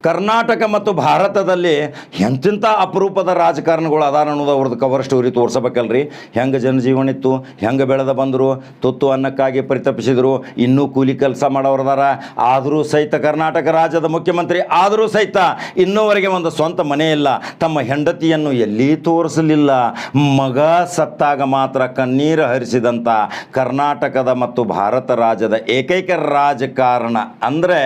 ಕರ್ನಾಟಕ ಮತ್ತು ಭಾರತದಲ್ಲಿ ಎಂತೆಂಥ ಅಪರೂಪದ ರಾಜಕಾರಣಗಳು ಅದಾರ ಅನ್ನೋದು ಅವ್ರದ್ದು ಕವರ್ ಸ್ಟೋರಿ ತೋರ್ಸಬೇಕಲ್ರಿ. ಹೆಂಗೆ ಜನಜೀವನ ಇತ್ತು, ಹೆಂಗೆ ಬೆಳೆದ ಬಂದರು, ತುತ್ತು ಅನ್ನಕ್ಕಾಗಿ ಪರಿತಪಿಸಿದರು, ಇನ್ನೂ ಕೂಲಿ ಕೆಲಸ ಮಾಡೋರದಾರ. ಆದರೂ ಸಹಿತ ಕರ್ನಾಟಕ ರಾಜ್ಯದ ಮುಖ್ಯಮಂತ್ರಿ ಆದರೂ ಸಹಿತ ಇನ್ನೂವರೆಗೆ ಒಂದು ಸ್ವಂತ ಮನೆ ಇಲ್ಲ, ತಮ್ಮ ಹೆಂಡತಿಯನ್ನು ಎಲ್ಲಿ ತೋರಿಸಲಿಲ್ಲ. ಮಗ ಸತ್ತಾಗ ಮಾತ್ರ ಕಣ್ಣೀರು ಹರಿಸಿದಂಥ ಕರ್ನಾಟಕದ ಮತ್ತು ಭಾರತ ರಾಜ್ಯದ ಏಕೈಕ ರಾಜಕಾರಣ ಅಂದರೆ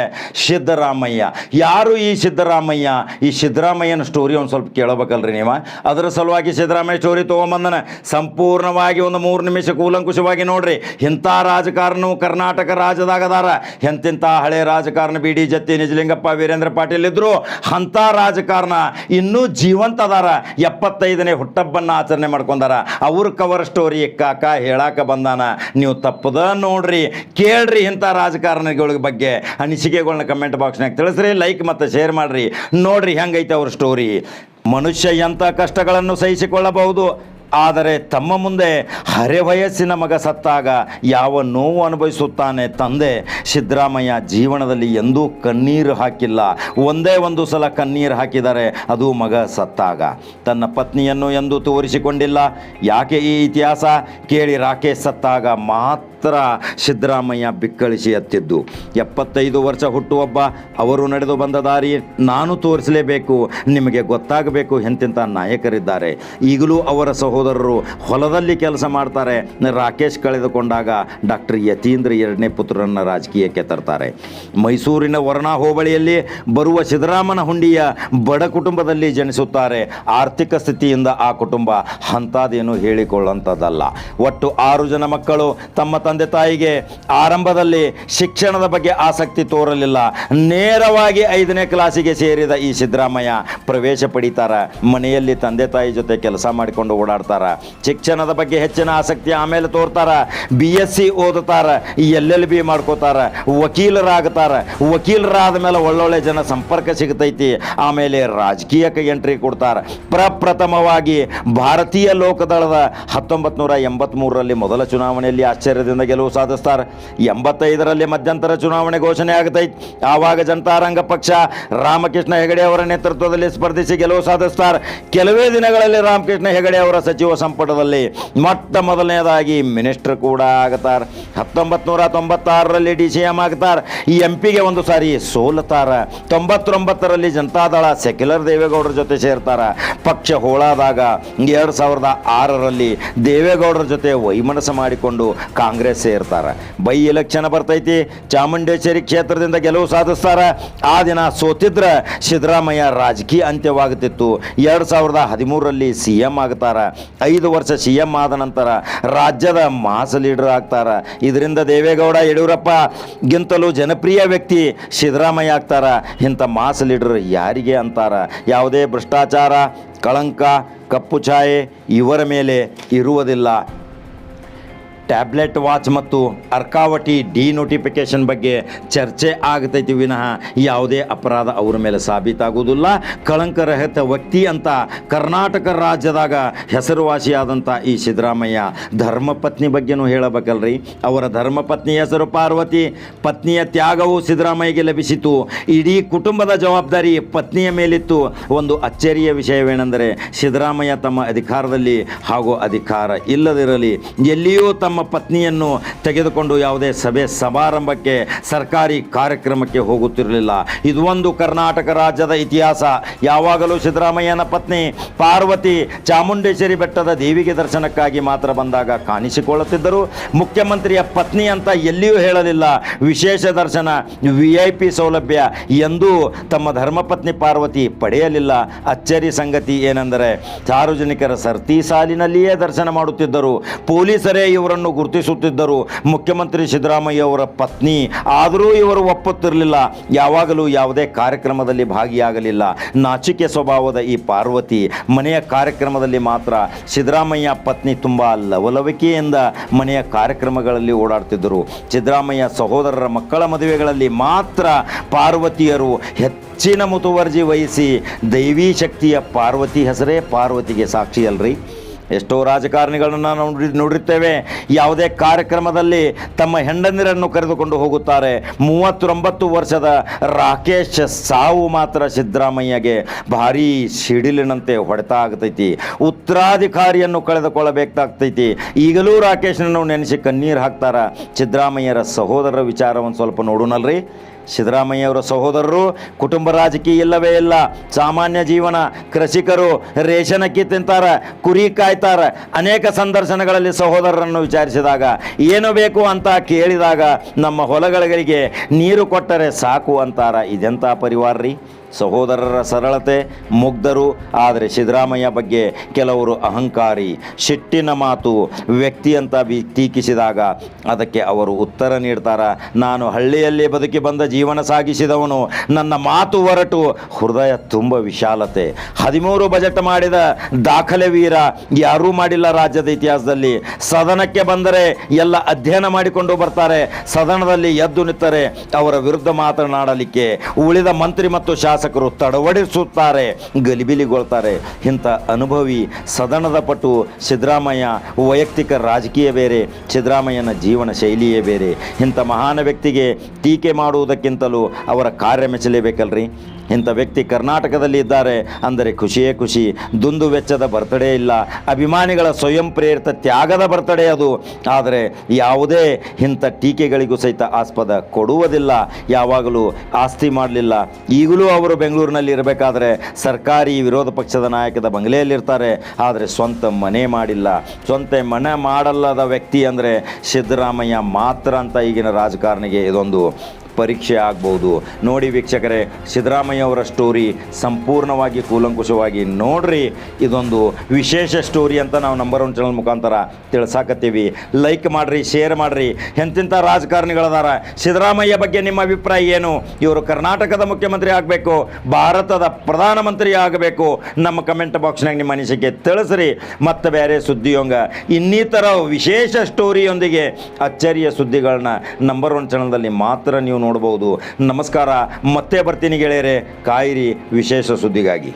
ಸಿದ್ದರಾಮಯ್ಯ. ಯಾರು ಈ ಸಿದ್ದರಾಮಯ್ಯ? ಈ ಸಿದ್ದರಾಮಯ್ಯನ ಸ್ಟೋರಿ ಒಂದು ಸ್ವಲ್ಪ ಕೇಳಬೇಕಲ್ರಿ ನೀವು. ಅದರ ಸಲುವಾಗಿ ಸಿದ್ದರಾಮಯ್ಯ ಸ್ಟೋರಿ ತೊಗೊಂಬಂದನ ಸಂಪೂರ್ಣವಾಗಿ ಒಂದು 3 ನಿಮಿಷ ಕೂಲಂಕುಷವಾಗಿ ನೋಡ್ರಿ. ಇಂಥ ರಾಜಕಾರಣವು ಕರ್ನಾಟಕ ರಾಜ್ಯದಾಗದಾರ. ಎಂತೆಂಥ ಹಳೆ ರಾಜಕಾರಣ ಬಿ ಡಿ ಜತ್ತಿ, ನಿಜಲಿಂಗಪ್ಪ, ವೀರೇಂದ್ರ ಪಾಟೀಲ್ ಇದ್ರು. ಅಂಥ ರಾಜಕಾರಣ ಇನ್ನೂ ಜೀವಂತ ಅದಾರ. 75ನೇ ಹುಟ್ಟಬ್ಬನ್ನು ಆಚರಣೆ ಮಾಡ್ಕೊಂಡಾರ. ಅವ್ರ ಕವರ್ ಸ್ಟೋರಿ ಕಾಕ ಹೇಳಾಕ ಬಂದಾನ. ನೀವು ತಪ್ಪದ ನೋಡ್ರಿ, ಕೇಳ್ರಿ. ಇಂಥ ರಾಜಕಾರಣಿಗಳ ಬಗ್ಗೆ ಅನಿಸಿಕೆಗಳನ್ನ ಕಮೆಂಟ್ ಬಾಕ್ಸ್ನಾಗ ತಿಳಿಸ್ರಿ, ಲೈಕ್ ಮತ್ತು ಶೇರ್ ಮಾಡಿರಿ. ನೋಡ್ರಿ ಹೆಂಗೈತೆ ಅವ್ರ ಸ್ಟೋರಿ. ಮನುಷ್ಯ ಎಂಥ ಕಷ್ಟಗಳನ್ನು ಸಹಿಸಿಕೊಳ್ಳಬಹುದು, ಆದರೆ ತಮ್ಮ ಮುಂದೆ ಹರೆವಯಸ್ಸಿನ ಮಗ ಸತ್ತಾಗ ಯಾವ ನೋವು ಅನುಭವಿಸುತ್ತಾನೆ ತಂದೆ. ಸಿದ್ದರಾಮಯ್ಯ ಜೀವನದಲ್ಲಿ ಎಂದೂ ಕಣ್ಣೀರು ಹಾಕಿಲ್ಲ. ಒಂದೇ ಒಂದು ಸಲ ಕಣ್ಣೀರು ಹಾಕಿದ್ದಾರೆ, ಅದು ಮಗ ಸತ್ತಾಗ. ತನ್ನ ಪತ್ನಿಯನ್ನು ಎಂದೂ ತೋರಿಸಿಕೊಂಡಿಲ್ಲ. ಯಾಕೆ ಈ ಇತಿಹಾಸ ಕೇಳಿ. ರಾಕೇಶ್ ಸತ್ತಾಗ ಮಾತ್ರ ಸಿದ್ದರಾಮಯ್ಯ ಬಿಕ್ಕಳಿಸಿ ಎತ್ತಿದ್ದು. 75 ವರ್ಷ ಹುಟ್ಟುಹಬ್ಬ, ಅವರು ನಡೆದು ಬಂದ ದಾರಿ ನಾನು ತೋರಿಸಲೇಬೇಕು, ನಿಮಗೆ ಗೊತ್ತಾಗಬೇಕು ಎಂತೆಂಥ ನಾಯಕರಿದ್ದಾರೆ. ಈಗಲೂ ಅವರ ಸಹೋದರರು ಹೊಲದಲ್ಲಿ ಕೆಲಸ ಮಾಡ್ತಾರೆ. ರಾಕೇಶ್ ಕಳೆದುಕೊಂಡಾಗ ಡಾಕ್ಟರ್ ಯತೀಂದ್ರ 2ನೇ ಪುತ್ರರನ್ನು ರಾಜಕೀಯಕ್ಕೆ ತರ್ತಾರೆ. ಮೈಸೂರಿನ ವರ್ಣಾ ಹೋಬಳಿಯಲ್ಲಿ ಬರುವ ಸಿದ್ದರಾಮನ ಹುಂಡಿಯ ಬಡ ಕುಟುಂಬದಲ್ಲಿ ಜನಿಸುತ್ತಾರೆ. ಆರ್ಥಿಕ ಸ್ಥಿತಿಯಿಂದ ಆ ಕುಟುಂಬ ಅಂಥದ್ದೇನು ಹೇಳಿಕೊಳ್ಳುವಂಥದ್ದಲ್ಲ. ಒಟ್ಟು 6 ಜನ ಮಕ್ಕಳು. ತಮ್ಮ ತಂದೆ ತಾಯಿಗೆ ಆರಂಭದಲ್ಲಿ ಶಿಕ್ಷಣದ ಬಗ್ಗೆ ಆಸಕ್ತಿ ತೋರಲಿಲ್ಲ. ನೇರವಾಗಿ 5ನೇ ಕ್ಲಾಸಿಗೆ ಸೇರಿದ ಈ ಸಿದ್ದರಾಮಯ್ಯ ಪ್ರವೇಶ ಪಡಿತಾರ. ಮನೆಯಲ್ಲಿ ತಂದೆ ತಾಯಿ ಜೊತೆ ಕೆಲಸ ಮಾಡಿಕೊಂಡು ಓಡಾಡ್ತಾರ. ಶಿಕ್ಷಣದ ಬಗ್ಗೆ ಹೆಚ್ಚಿನ ಆಸಕ್ತಿ ಆಮೇಲೆ ತೋರ್ತಾರ. BSc ಓದುತ್ತಾರ, LLB ಮಾಡ್ಕೋತಾರ, ವಕೀಲರಾಗ್ತಾರ. ವಕೀಲರಾದ ಮೇಲೆ ಒಳ್ಳೊಳ್ಳೆ ಜನ ಸಂಪರ್ಕ ಸಿಗ್ತೈತಿ. ಆಮೇಲೆ ರಾಜಕೀಯಕ್ಕೆ ಎಂಟ್ರಿ ಕೊಡ್ತಾರ. ಪ್ರಪ್ರಥಮವಾಗಿ ಭಾರತೀಯ ಲೋಕದಳದ 1983ರಲ್ಲಿ ಮೊದಲ ಚುನಾವಣೆಯಲ್ಲಿ ಆಶ್ಚರ್ಯದಿಂದ ಗೆಲುವು ಸಾಧಿಸ್ತಾರೆ. 85ರಲ್ಲಿ ಮಧ್ಯಂತರ ಚುನಾವಣೆ ಘೋಷಣೆ ಆಗತೈತಿ. ಆವಾಗ ಜನತಾರಂಗ ಪಕ್ಷ ರಾಮಕೃಷ್ಣ ಹೆಗಡೆ ಅವರ ನೇತೃತ್ವದಲ್ಲಿ ಸ್ಪರ್ಧಿಸಿ ಗೆಲುವು ಸಾಧಿಸ್ತಾರೆ. ಕೆಲವೇ ದಿನಗಳಲ್ಲಿ ರಾಮಕೃಷ್ಣ ಹೆಗಡೆ ಅವರ ಸಚಿವ ಸಂಪುಟದಲ್ಲಿ ಮೊಟ್ಟ ಮೊದಲನೇದಾಗಿ ಮಿನಿಸ್ಟರ್ ಕೂಡ ಆಗ್ತಾರೆ. 1996ರಲ್ಲಿ DCM ಆಗ್ತಾರೆ. ಈ MP ಗೆ ಒಂದು ಸಾರಿ ಸೋಲುತ್ತಾರೆ. 99ರಲ್ಲಿ ಜನತಾದಳ ಸೆಕ್ಯುಲರ್ ದೇವೇಗೌಡರ ಜೊತೆ ಸೇರ್ತಾರೆ. ಪಕ್ಷ ಹೋಳಾದಾಗ 2006ರಲ್ಲಿ ದೇವೇಗೌಡರ ಜೊತೆ ವೈಮನಸ್ಸ ಮಾಡಿಕೊಂಡು ಕಾಂಗ್ರೆಸ್ ಸೇರ್ತಾರೆ. ಬೈ ಎಲೆಕ್ಷನ್ ಬರ್ತೈತಿ. ಚಾಮುಂಡೇಶ್ವರಿ ಕ್ಷೇತ್ರದಿಂದ ಗೆಲುವು ಸಾಧಿಸ್ತಾರೆ. ಆ ದಿನ ಸೋತಿದ್ರೆ ಸಿದ್ದರಾಮಯ್ಯ ರಾಜಕೀಯ ಅಂತ್ಯವಾಗುತ್ತಿತ್ತು. 2013ರಲ್ಲಿ CM ಆಗ್ತಾರೆ. 5 ವರ್ಷ CM ಆದ ನಂತರ ರಾಜ್ಯದ ಮಾಸ್ ಲೀಡರ್ ಆಗ್ತಾರೆ. ಇದರಿಂದ ದೇವೇಗೌಡ ಯಡಿಯೂರಪ್ಪ ಗಿಂತಲೂ ಜನಪ್ರಿಯ ವ್ಯಕ್ತಿ ಸಿದ್ದರಾಮಯ್ಯ ಆಗ್ತಾರ. ಇಂಥ ಮಾಸ್ ಲೀಡರ್ ಯಾರಿಗೆ ಅಂತಾರ? ಯಾವುದೇ ಭ್ರಷ್ಟಾಚಾರ, ಕಳಂಕ, ಕಪ್ಪು ಛಾಯೆ ಇವರ ಮೇಲೆ ಇರುವುದಿಲ್ಲ. ಟ್ಯಾಬ್ಲೆಟ್ ವಾಚ್ ಮತ್ತು ಅರ್ಕಾವಟಿ ಡಿನೋಟಿಫಿಕೇಷನ್ ಬಗ್ಗೆ ಚರ್ಚೆ ಆಗ್ತೈತಿ ವಿನಃ ಯಾವುದೇ ಅಪರಾಧ ಅವರ ಮೇಲೆ ಸಾಬೀತಾಗುವುದಿಲ್ಲ. ಕಳಂಕರಹಿತ ವ್ಯಕ್ತಿ ಅಂತ ಕರ್ನಾಟಕ ರಾಜ್ಯದಾಗ ಹೆಸರುವಾಸಿಯಾದಂಥ ಈ ಸಿದ್ದರಾಮಯ್ಯ ಧರ್ಮಪತ್ನಿ ಬಗ್ಗೆನೂ ಹೇಳಬೇಕಲ್ರಿ. ಅವರ ಧರ್ಮಪತ್ನಿ ಹೆಸರು ಪಾರ್ವತಿ. ಪತ್ನಿಯ ತ್ಯಾಗವು ಸಿದ್ದರಾಮಯ್ಯಗೆ ಲಭಿಸಿತು. ಇಡೀ ಕುಟುಂಬದ ಜವಾಬ್ದಾರಿ ಪತ್ನಿಯ ಮೇಲಿತ್ತು. ಒಂದು ಅಚ್ಚರಿಯ ವಿಷಯವೇನೆಂದರೆ ಸಿದ್ದರಾಮಯ್ಯ ತಮ್ಮ ಅಧಿಕಾರದಲ್ಲಿ ಹಾಗೂ ಅಧಿಕಾರ ಇಲ್ಲದಿರಲಿ ಎಲ್ಲಿಯೂ ತಮ್ಮ ಪತ್ನಿಯನ್ನು ತೆಗೆದುಕೊಂಡು ಯಾವುದೇ ಸಭೆ ಸಮಾರಂಭಕ್ಕೆ, ಸರ್ಕಾರಿ ಕಾರ್ಯಕ್ರಮಕ್ಕೆ ಹೋಗುತ್ತಿರಲಿಲ್ಲ. ಇದು ಒಂದು ಕರ್ನಾಟಕ ರಾಜ್ಯದ ಇತಿಹಾಸ. ಯಾವಾಗಲೂ ಸಿದ್ದರಾಮಯ್ಯನ ಪತ್ನಿ ಪಾರ್ವತಿ ಚಾಮುಂಡೇಶ್ವರಿ ಬೆಟ್ಟದ ದೇವಿಗೆ ದರ್ಶನಕ್ಕಾಗಿ ಮಾತ್ರ ಬಂದಾಗ ಕಾಣಿಸಿಕೊಳ್ಳುತ್ತಿದ್ದರು. ಮುಖ್ಯಮಂತ್ರಿಯ ಪತ್ನಿ ಅಂತ ಎಲ್ಲಿಯೂ ಹೇಳಲಿಲ್ಲ. ವಿಶೇಷ ದರ್ಶನ, VIP ಸೌಲಭ್ಯ ಎಂದೂ ತಮ್ಮ ಧರ್ಮಪತ್ನಿ ಪಾರ್ವತಿ ಪಡೆಯಲಿಲ್ಲ. ಅಚ್ಚರಿ ಸಂಗತಿ ಏನೆಂದರೆ ಸಾರ್ವಜನಿಕರ ಸರ್ತಿ ಸಾಲಿನಲ್ಲಿಯೇ ದರ್ಶನ ಮಾಡುತ್ತಿದ್ದರು. ಪೊಲೀಸರೇ ಇವರನ್ನು ಗುರುತಿಸುತ್ತಿದ್ದರು. ಮುಖ್ಯಮಂತ್ರಿ ಸಿದ್ದರಾಮಯ್ಯ ಅವರ ಪತ್ನಿ ಆದರೂ ಇವರು ಒಪ್ಪುತ್ತಿರಲಿಲ್ಲ. ಯಾವಾಗಲೂ ಯಾವುದೇ ಕಾರ್ಯಕ್ರಮದಲ್ಲಿ ಭಾಗಿಯಾಗಲಿಲ್ಲ. ನಾಚಿಕೆ ಸ್ವಭಾವದ ಈ ಪಾರ್ವತಿ ಮನೆಯ ಕಾರ್ಯಕ್ರಮದಲ್ಲಿ ಮಾತ್ರ ಸಿದ್ದರಾಮಯ್ಯ ಪತ್ನಿ ತುಂಬ ಲವಲವಿಕೆಯಿಂದ ಮನೆಯ ಕಾರ್ಯಕ್ರಮಗಳಲ್ಲಿ ಓಡಾಡ್ತಿದ್ದರು. ಸಿದ್ದರಾಮಯ್ಯ ಸಹೋದರರ ಮಕ್ಕಳ ಮದುವೆಗಳಲ್ಲಿ ಮಾತ್ರ ಪಾರ್ವತಿಯರು ಹೆಚ್ಚಿನ ಮುತುವರ್ಜಿ ವಹಿಸಿ ದೈವೀ ಶಕ್ತಿಯ ಪಾರ್ವತಿ ಹೆಸರೇ ಪಾರ್ವತಿಗೆ ಸಾಕ್ಷಿ ಅಲ್ರಿ. ಎಷ್ಟೋ ರಾಜಕಾರಣಿಗಳನ್ನು ನಾವು ನೋಡಿರ್ತೇವೆ. ಯಾವುದೇ ಕಾರ್ಯಕ್ರಮದಲ್ಲಿ ತಮ್ಮ ಹೆಂಡಂದಿರನ್ನು ಕರೆದುಕೊಂಡು ಹೋಗುತ್ತಾರೆ. 39 ವರ್ಷದ ರಾಕೇಶ್ ಸಾವು ಮಾತ್ರ ಸಿದ್ದರಾಮಯ್ಯಗೆ ಭಾರೀ ಸಿಡಿಲಿನಂತೆ ಹೊಡೆತ ಆಗ್ತೈತಿ. ಉತ್ತರಾಧಿಕಾರಿಯನ್ನು ಕಳೆದುಕೊಳ್ಳಬೇಕಾಗ್ತೈತಿ. ಈಗಲೂ ರಾಕೇಶ್ನನ್ನು ನೆನೆಸಿ ಕಣ್ಣೀರು ಹಾಕ್ತಾರ. ಸಿದ್ದರಾಮಯ್ಯರ ಸಹೋದರರ ವಿಚಾರವನ್ನು ಸ್ವಲ್ಪ ನೋಡೋಣಲ್ರಿ. ಸಿದ್ದರಾಮಯ್ಯವರ ಸಹೋದರರು ಕುಟುಂಬ ರಾಜಕೀಯ ಇಲ್ಲವೇ ಇಲ್ಲ. ಸಾಮಾನ್ಯ ಜೀವನ, ಕೃಷಿಕರು, ರೇಷನ್ ಅಕ್ಕಿ ತಿಂತಾರ, ಕುರಿ ಕಾಯ್ತಾರ. ಅನೇಕ ಸಂದರ್ಶನಗಳಲ್ಲಿ ಸಹೋದರರನ್ನು ವಿಚಾರಿಸಿದಾಗ ಏನು ಬೇಕು ಅಂತ ಕೇಳಿದಾಗ ನಮ್ಮ ಹೊಲಗಳಿಗೆ ನೀರು ಕೊಟ್ಟರೆ ಸಾಕು ಅಂತಾರ. ಇದೆಂಥ ಪರಿವಾರ ರೀ. ಸಹೋದರರ ಸರಳತೆ, ಮುಗ್ಧರು. ಆದರೆ ಸಿದ್ದರಾಮಯ್ಯ ಬಗ್ಗೆ ಕೆಲವರು ಅಹಂಕಾರಿ, ಸಿಟ್ಟಿನ ಮಾತು, ವ್ಯಕ್ತಿ ಅಂತ ಟೀಕಿಸಿದಾಗ ಅದಕ್ಕೆ ಅವರು ಉತ್ತರ ನೀಡ್ತಾರ. ನಾನು ಹಳ್ಳಿಯಲ್ಲಿ ಬದುಕಿ ಬಂದ ಜೀವನ ಸಾಗಿಸಿದವನು. ನನ್ನ ಮಾತು ಹೊರಟು ಹೃದಯ ತುಂಬ ವಿಶಾಲತೆ. 13 ಬಜೆಟ್ ಮಾಡಿದ ದಾಖಲೆ ವೀರ ಯಾರೂ ಮಾಡಿಲ್ಲ ರಾಜ್ಯದ ಇತಿಹಾಸದಲ್ಲಿ. ಸದನಕ್ಕೆ ಬಂದರೆ ಎಲ್ಲ ಅಧ್ಯಯನ ಮಾಡಿಕೊಂಡು ಬರ್ತಾರೆ. ಸದನದಲ್ಲಿ ಎದ್ದು ನಿಂತರೆ ಅವರ ವಿರುದ್ಧ ಮಾತನಾಡಲಿಕ್ಕೆ ಉಳಿದ ಮಂತ್ರಿ ಮತ್ತು ಶಾಸಕರು ತಡವಡಿಸುತ್ತಾರೆ, ಗಲಿಬಿಲಿಗೊಳ್ತಾರೆ. ಇಂಥ ಅನುಭವಿ ಸದನದ ಪಟು ಸಿದ್ದರಾಮಯ್ಯ. ವೈಯಕ್ತಿಕ ರಾಜಕೀಯ ಬೇರೆ, ಸಿದ್ದರಾಮಯ್ಯನ ಜೀವನ ಶೈಲಿಯೇ ಬೇರೆ. ಇಂಥ ಮಹಾನ್ ವ್ಯಕ್ತಿಗೆ ಟೀಕೆ ಮಾಡುವುದಕ್ಕಿಂತಲೂ ಅವರ ಕಾರ್ಯ ಮೆಚ್ಚಲೇಬೇಕಲ್ರಿ. ಇಂಥ ವ್ಯಕ್ತಿ ಕರ್ನಾಟಕದಲ್ಲಿ ಇದ್ದಾರೆ ಅಂದರೆ ಖುಷಿಯೇ ಖುಷಿ. ದುಂದು ವೆಚ್ಚದ ಬರ್ತಡೇ ಇಲ್ಲ, ಅಭಿಮಾನಿಗಳ ಸ್ವಯಂ ಪ್ರೇರಿತ ತ್ಯಾಗದ ಬರ್ತಡೇ ಅದು. ಆದರೆ ಯಾವುದೇ ಇಂಥ ಟೀಕೆಗಳಿಗೂ ಸಹಿತ ಆಸ್ಪದ ಕೊಡುವುದಿಲ್ಲ. ಯಾವಾಗಲೂ ಆಸ್ತಿ ಮಾಡಲಿಲ್ಲ. ಈಗಲೂ ಅವರು ಬೆಂಗಳೂರಿನಲ್ಲಿ ಇರಬೇಕಾದ್ರೆ ಸರ್ಕಾರಿ ವಿರೋಧ ಪಕ್ಷದ ನಾಯಕದ ಬಂಗಲೆಯಲ್ಲಿರ್ತಾರೆ. ಆದರೆ ಸ್ವಂತ ಮನೆ ಮಾಡಿಲ್ಲ. ಸ್ವಂತ ಮನೆ ಮಾಡಲ್ಲದ ವ್ಯಕ್ತಿ ಅಂದರೆ ಸಿದ್ದರಾಮಯ್ಯ ಮಾತ್ರ ಅಂತ ಈಗಿನ ರಾಜಕಾರಣಿಗೆ ಇದೊಂದು ಪರೀಕ್ಷೆ ಆಗ್ಬೋದು. ನೋಡಿ ವೀಕ್ಷಕರೇ, ಸಿದ್ದರಾಮಯ್ಯ ಅವರ ಸ್ಟೋರಿ ಸಂಪೂರ್ಣವಾಗಿ ಕೂಲಂಕುಷವಾಗಿ ನೋಡ್ರಿ. ಇದೊಂದು ವಿಶೇಷ ಸ್ಟೋರಿ ಅಂತ ನಾವು ನಂಬರ್ 1 ಚಾನಲ್ ಮುಖಾಂತರ ತಿಳ್ಸಾಕತ್ತೀವಿ. ಲೈಕ್ ಮಾಡಿರಿ, ಶೇರ್ ಮಾಡಿರಿ. ಎಂತಿಂಥ ರಾಜಕಾರಣಿಗಳದಾರ. ಸಿದ್ದರಾಮಯ್ಯ ಬಗ್ಗೆ ನಿಮ್ಮ ಅಭಿಪ್ರಾಯ ಏನು? ಇವರು ಕರ್ನಾಟಕದ ಮುಖ್ಯಮಂತ್ರಿ ಆಗಬೇಕು, ಭಾರತದ ಪ್ರಧಾನಮಂತ್ರಿ ಆಗಬೇಕು? ನಮ್ಮ ಕಮೆಂಟ್ ಬಾಕ್ಸ್ನಾಗ ನಿಮ್ಮ ಅನಿಸಿಕೆ ತಿಳಿಸ್ರಿ. ಮತ್ತು ಬೇರೆ ಸುದ್ದಿಯೊಂಗ ಇನ್ನಿತರ ವಿಶೇಷ ಸ್ಟೋರಿಯೊಂದಿಗೆ ಅಚ್ಚರಿಯ ಸುದ್ದಿಗಳನ್ನ ನಂಬರ್ 1 ಚಾನಲ್ದಲ್ಲಿ ಮಾತ್ರ ನೀವು ನೋಡ್ಬೋದು. ನಮಸ್ಕಾರ, ಮತ್ತೆ ಬರ್ತೀನಿ ಗೆಳೆಯರೆ. ಕಾಯಿರಿ ವಿಶೇಷ ಸುದ್ದಿಗಾಗಿ.